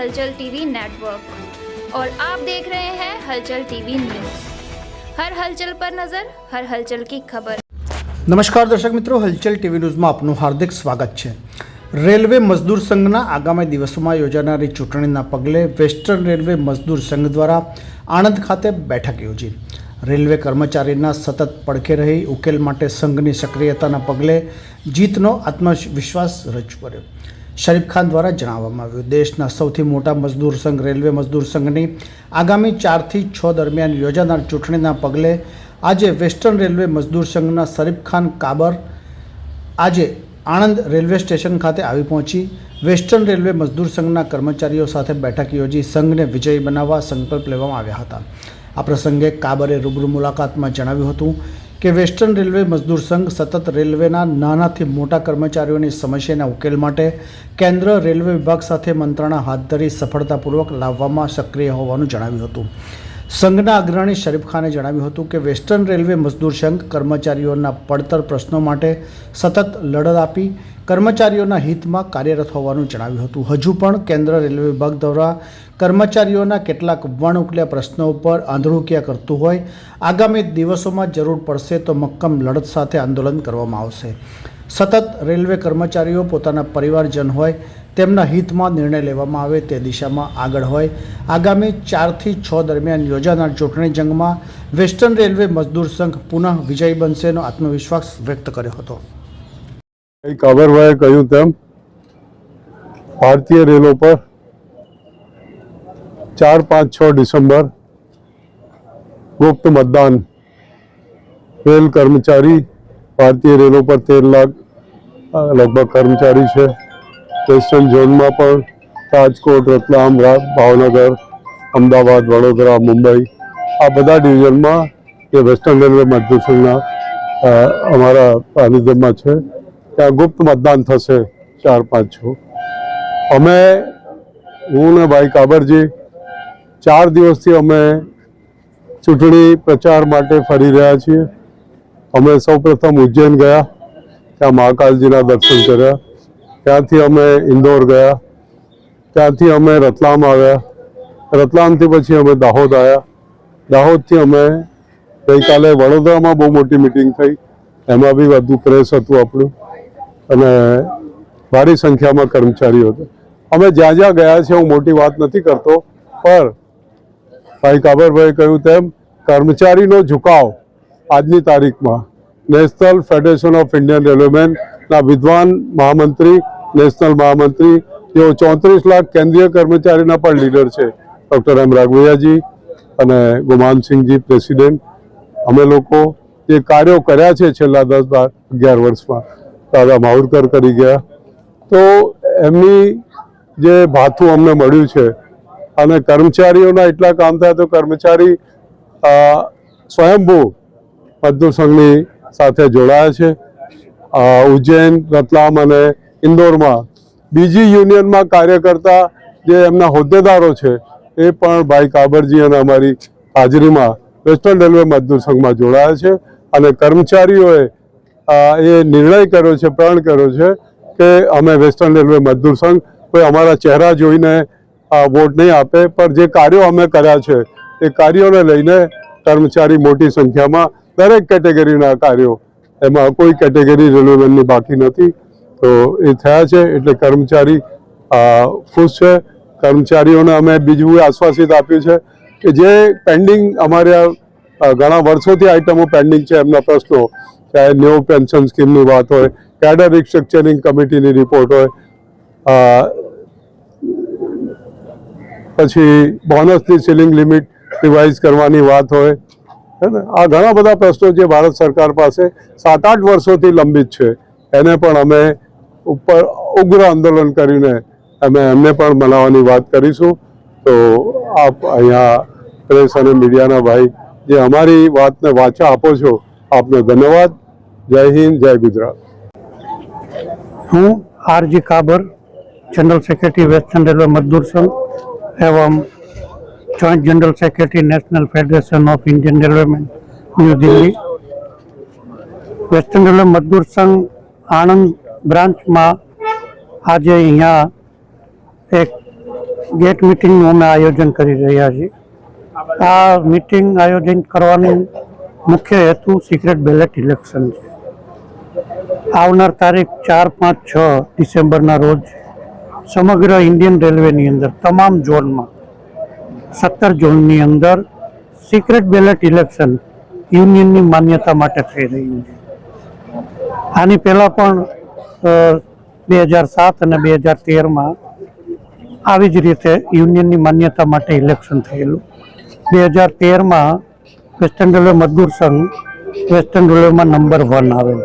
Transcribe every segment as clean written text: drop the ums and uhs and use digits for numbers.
हलचल TV network और आप देख रहे हैं हलचल टीवी न्यूज़। हर हलचल पर नजर, हर हलचल की खबर। नमस्कार दर्शक मित्रों, हलचल टीवी न्यूज़ में आपનું हार्दिक સ્વાગત છે। રેલવે મજદૂર સંઘના આગામી દિવસોમાં યોજાનારી ચૂંટણીના પગલે વેસ્ટર્ન રેલવે મજદૂર સંઘ દ્વારા આણંદ ખાતે બેઠક યોજી રેલવે કર્મચારીના સતત પડખે રહી ઉકેલ માટે સંઘની સક્રિયતાના પગલે જીતનો આત્મવિશ્વાસ રજૂ કર્યો। શરીફ ખાન દ્વારા જણાવવામાં આવ્યું, દેશના સૌથી મોટા મજદૂર સંઘ રેલવે મજદૂર સંઘની આગામી 4 થી 6 દરમિયાન યોજાનાર ચૂંટણીના પગલે આજે વેસ્ટર્ન રેલવે મજદૂર સંઘના શરીફ ખાન કાબર આજે આણંદ રેલવે સ્ટેશન ખાતે આવી પહોંચી વેસ્ટર્ન રેલવે મજદૂર સંઘના કર્મચારીઓ સાથે બેઠક યોજી સંઘને વિજયી બનાવવા સંકલ્પ લેવામાં આવ્યા હતા। આ પ્રસંગે કાબરે રૂબરૂ મુલાકાતમાં જણાવ્યું હતું કે વેસ્ટર્ન રેલવે મજદૂર સંઘ સતત રેલવેના નાનાથી મોટા કર્મચારીઓની સમસ્યાના ઉકેલ માટે કેન્દ્ર રેલવે વિભાગ સાથે મંત્રણા હાથ ધરી સફળતાપૂર્વક લાવવામાં સક્રિય હોવાનું જણાવ્યું હતું। સંઘના અગ્રણી શરીફ ખાને જણાવ્યું હતું કે વેસ્ટર્ન રેલવે મજદૂર સંઘ કર્મચારીઓના પડતર પ્રશ્નો માટે સતત લડત આપી કર્મચારીઓના હિતમાં કાર્યરત હોવાનું જણાવ્યું હતું। હજુ પણ કેન્દ્ર રેલવે વિભાગ દ્વારા કર્મચારીઓના કેટલાક વણઉકેલા પ્રશ્નો ઉપર આંધળુકિયા કરતું હોય, આગામી દિવસોમાં જરૂર પડશે તો મક્કમ લડત સાથે આંદોલન કરવામાં આવશે। સતત રેલવે કર્મચારીઓ પોતાના પરિવારજન હોય તેમના હિતમાં નિર્ણય લેવામાં આવે તે દિશામાં આગળ હોય। આગામી 4 થી 6 દરમિયાન યોજાનાર ચૂંટણી જંગમાં વેસ્ટર્ન રેલવે મજદૂર સંઘ પુનઃ વિજયી બનશેનો આત્મવિશ્વાસ વ્યક્ત કર્યો હતો। કાબરભાઈએ કહ્યું તેમ ભારતીય રેલો પર 4, 5, 6 ડિસેમ્બર ગુપ્ત મતદાન રેલ કર્મચારી ભારતીય રેલો પર 13 લાખ લગભગ કર્મચારી છે। વેસ્ટર્ન ઝોનમાં પણ રાજકોટ, રતલામ, ભાવનગર, અમદાવાદ, વડોદરા, મુંબઈ આ બધા ડિવિઝનમાં જે વેસ્ટર્ન રેલવે મજદૂર સંઘના અમારા સાનિધ્યમાં છે ત્યાં ગુપ્ત મતદાન થશે 4, 5, 6। અમે હું ને ભાઈ કાબરજી 4 દિવસથી અમે ચૂંટણી પ્રચાર માટે ફરી રહ્યા છીએ। અમે સૌપ્રથમ ઉજ્જૈન ગયા, ત્યાં મહાકાલજીના દર્શન કર્યા, ત્યાંથી અમે ઇન્દોર ગયા, ત્યાંથી અમે રતલામ આવ્યા, રતલામથી પછી અમે દાહોદ આવ્યા, દાહોદથી અમે ગઈકાલે વડોદરામાં બહુ મોટી મિટિંગ થઈ, એમાં બી વધુ પ્રેસ હતું આપણું અને ભારી સંખ્યામાં કર્મચારીઓ હતા। અમે જ્યાં જ્યાં ગયા છે હું મોટી વાત નથી કરતો, પણ ભાઈ કાબરભાઈએ કહ્યું તેમ કર્મચારીનો ઝુકાવ આજની તારીખમાં નેશનલ ફેડરેશન ઓફ ઇન્ડિયન રેલવેમેનના વિદ્વાન મહામંત્રી, નેશનલ મહામંત્રી જેઓ 34 લાખ કેન્દ્રીય કર્મચારીના પણ લીડર છે, ડૉક્ટર એમ રાઘવૈયાજી અને ગુમાનસિંહજી પ્રેસિડેન્ટ, અમે લોકો જે કાર્યો કર્યા છે છેલ્લા 10-11 વર્ષમાં દાદા માહુરકર કરી ગયા, તો એમની જે ભાથું અમને મળ્યું છે અને કર્મચારીઓના એટલા કામ થયા તો કર્મચારી સ્વયંભૂ મજદૂર સંઘની સાથે જોડાયા છે। ઉજ્જૈન, રતલામ અને ઇન્દોરમાં બીજી યુનિયનમાં કાર્ય કરતા જે એમના હોદ્દેદારો છે એ પણ ભાઈ કાબરજી અને અમારી હાજરીમાં વેસ્ટર્ન રેલવે મજદૂર સંઘમાં જોડાયા છે અને કર્મચારીઓએ એ નિર્ણય કર્યો છે, પ્રણ કર્યો છે કે અમે વેસ્ટર્ન રેલવે મજદૂર સંઘ કોઈ અમારા ચહેરા જોઈને વોટ નહીં આપે, પણ જે કાર્યો અમે કર્યા છે એ કાર્યોને લઈને કર્મચારી મોટી સંખ્યામાં દરેક કેટેગરીના કાર્યો, એમાં કોઈ કેટેગરી રેલવેમેનની બાકી નથી, તો એ થયા છે એટલે કર્મચારી ખુશ છે। કર્મચારીઓને અમે બીજું આશ્વાસિત આપ્યું છે કે જે પેન્ડિંગ અમારા ઘણા વર્ષોથી આઇટમો પેન્ડિંગ છે એમના પ્રશ્નો, ચાહે ન્યૂ પેન્શન સ્કીમની વાત હોય, કેડર રિસ્ટ્રક્ચરિંગ કમિટીની રિપોર્ટ હોય, પછી બોનસની સીલિંગ લિમિટ રિવાઇઝ કરવાની વાત હોય, હે ને, આ ઘણા બધા પ્રશ્નો જે ભારત સરકાર પાસે 7-8 વર્ષોથી લંબિત છે એને પણ અમે ઉપર ઉગ્ર આંદોલન કરીને અમે એમને પણ મનાવવાની વાત કરીશું। તો આપ અહીંયા પ્રેસ અને મીડિયાના ભાઈ જે અમારી વાતને વાચા આપો છો, આપનો ધન્યવાદ। જય હિન્દ, જય ગુજરાત। હું આરજી કાબર, general secretary western Railway Mazdoor Sangh एवं joint general secretary National Federation of Indian Railwaymen New Delhi. Western Railway Mazdoor Sangh Anand branch में आज अहींया एक ગેટ મિટિંગનું અમે આયોજન કરી રહ્યા છીએ. આ મિટિંગ આયોજન કરવાનો મુખ્ય હેતુ સિક્રેટ બેલેટ ઇલેક્શન છે. આવનાર તારીખ 4, 5, 6 ડિસેમ્બરના રોજ સમગ્ર ઇન્ડિયન રેલવેની અંદર તમામ ઝોનમાં 17 ઝોનની અંદર સિક્રેટ બેલેટ ઇલેક્શન યુનિયનની માન્યતા માટે થઈ રહ્યું છે. આની પહેલાં પણ 2007 અને 2013માં આવી જ રીતે યુનિયનની માન્યતા માટે ઇલેક્શન થયેલું. 2013માં વેસ્ટર્ન રેલવે મજદૂર સંઘ વેસ્ટર્ન રેલવેમાં નંબર 1 આવેલ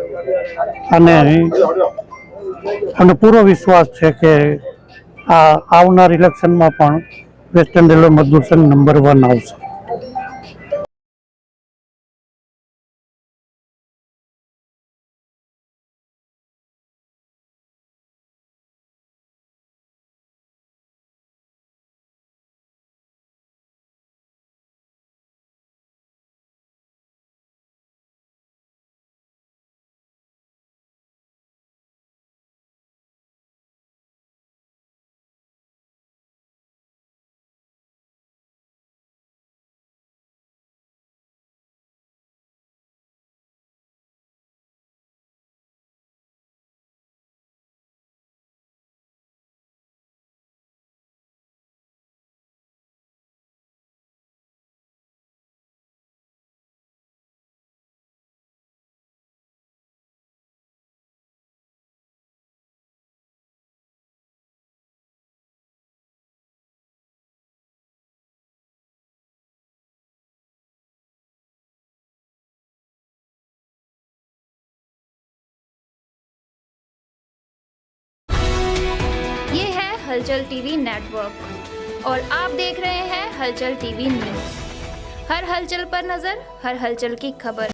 અને પૂરો વિશ્વાસ છે કે આ આવનાર ઇલેક્શનમાં પણ વેસ્ટર્ન રેલવે મજદૂર સંઘ નંબર 1 આવશે. ये है हलचल टीवी नेटवर्क और आप देख रहे हैं हलचल टीवी न्यूज़। हर हलचल पर नज़र, हर हलचल की खबर।